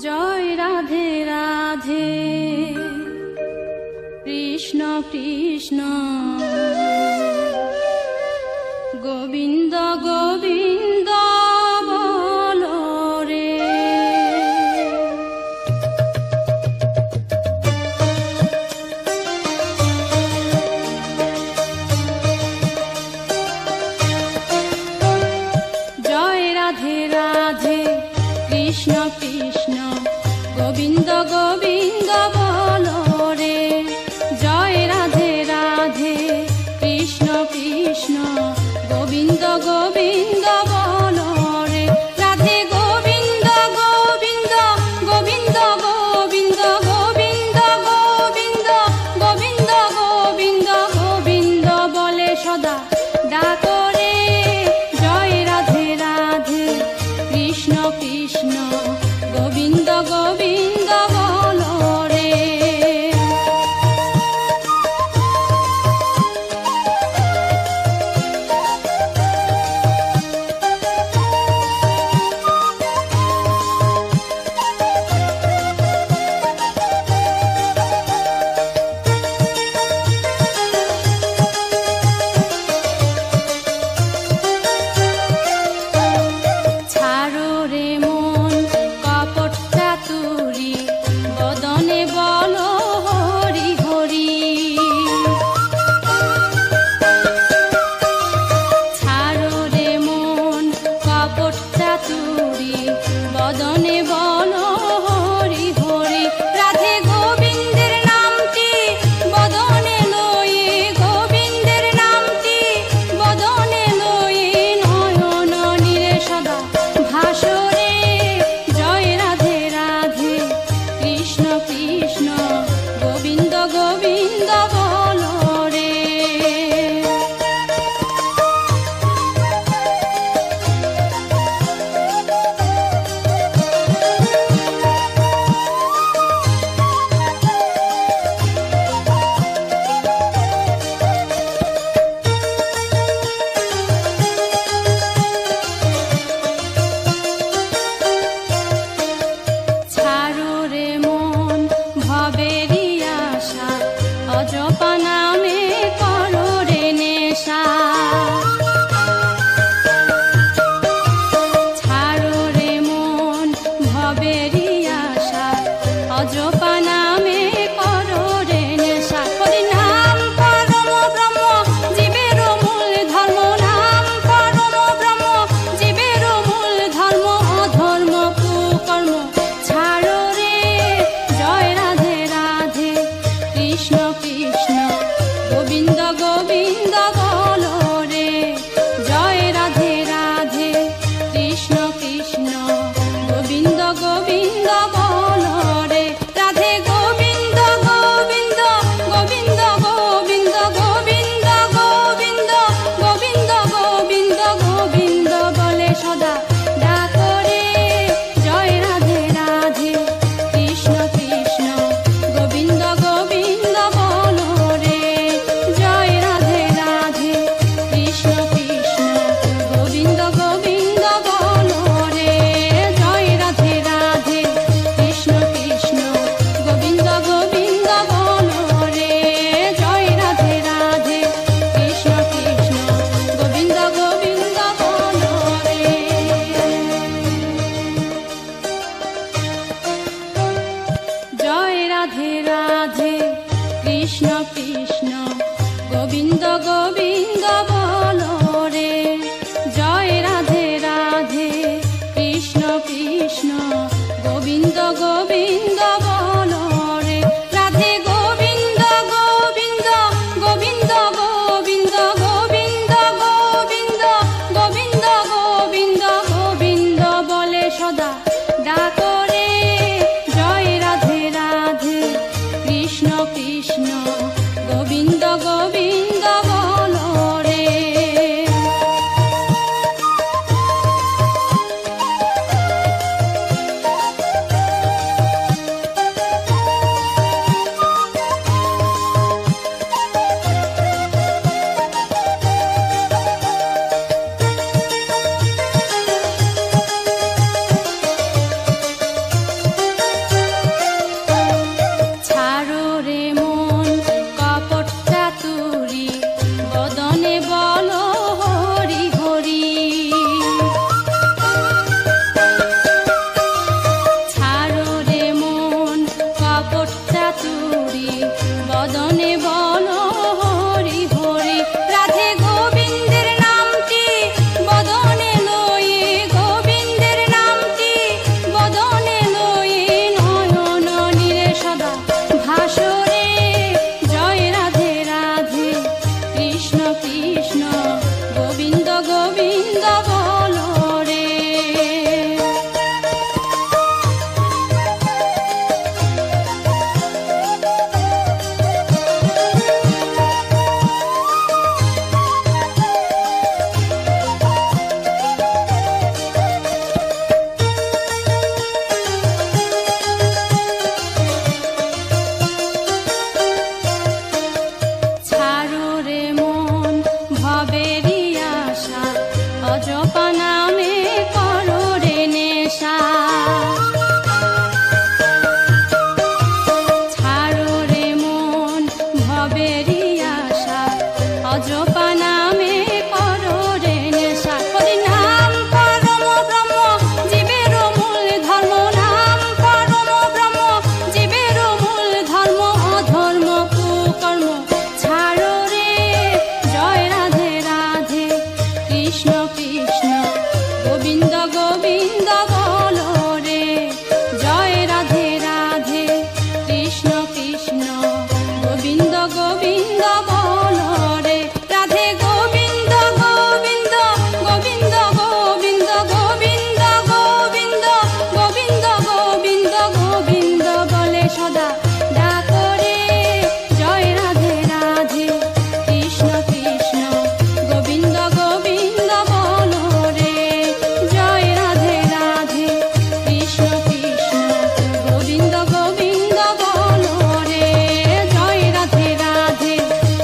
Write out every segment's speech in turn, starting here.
জয় রাধে রাধে কৃষ্ণ কৃষ্ণ গোবিন্দ গোবিন্দ বলো রে। জয় রাধে রাধে কৃষ্ণ কৃষ্ণ গোবিন্দ গোবিন্দ বলো রে। জয় রাধে রাধে কৃষ্ণ কৃষ্ণ গোবিন্দ গোবিন্দ বলো রে। রাধে গোবিন্দ গোবিন্দ গোবিন্দ গোবিন্দ গোবিন্দ গোবিন্দ গোবিন্দ গোবিন্দ গোবিন্দ বলে সদা ডাকো রে। জয় রাধে রাধে কৃষ্ণ কৃষ্ণ গোবিন্দ গোবিন্দ বলো রে। ছাড়ো রে মন কপট চাতুরি বদনে বলো হরি হরি। ছাড়ো রে মন কপট চাতুরি বদনে বলো হরি হরি। রাধে গোবিন্দের নামটি বদনে লয়ে গোবিন্দের নামটি বদনে লয়ে নয়ন নীরে সদা ভাসরে। জয় রাধে রাধে কৃষ্ণ কৃষ্ণ গোবিন্দ গোবিন্দ বলো রে। নামে করো রে নেশা। ছাড়ো রে মন ভবেরই আশা, অজপা নামে করো রে নেশা। হরি নাম পরম ব্রহ্ম জীবের মূল ধর্ম, নাম পরম ব্রহ্ম জীবের মূল ধর্ম, অধর্ম কুকর্ম ছাড়ো রে। জয় রাধে রাধে কৃষ্ণ কৃষ্ণ গোবিন্দ গোবিন্দ বলো রে। জয় রাধে রাধে কৃষ্ণ কৃষ্ণ গোবিন্দ গোবিন্দ বলো রে। রাধে গোবিন্দ গোবিন্দ গোবিন্দ গোবিন্দ গোবিন্দ গোবিন্দ গোবিন্দ গোবিন্দ গোবিন্দ বলে সদা ডাকো রে। জয় রাধে রাধে কৃষ্ণ কৃষ্ণ গোবিন্দ গোবিন্দ বলো রে। জয় রাধে রাধে কৃষ্ণ কৃষ্ণ গোবিন্দ গোবিন্দ বলো রে। জয় রাধে রাধে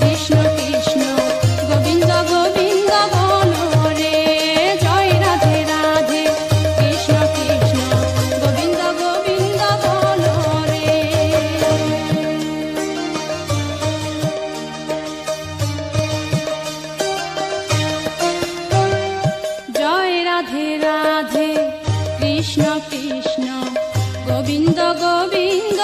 কৃষ্ণ কৃষ্ণ গোবিন্দ গোবিন্দ বলো রে। জয় রাধে রাধে কৃষ্ণ কৃষ্ণ গোবিন্দ গোবিন্দ বলো রে। জয় রাধে রাধে কৃষ্ণ কৃষ্ণ গোবিন্দ গোবিন্দ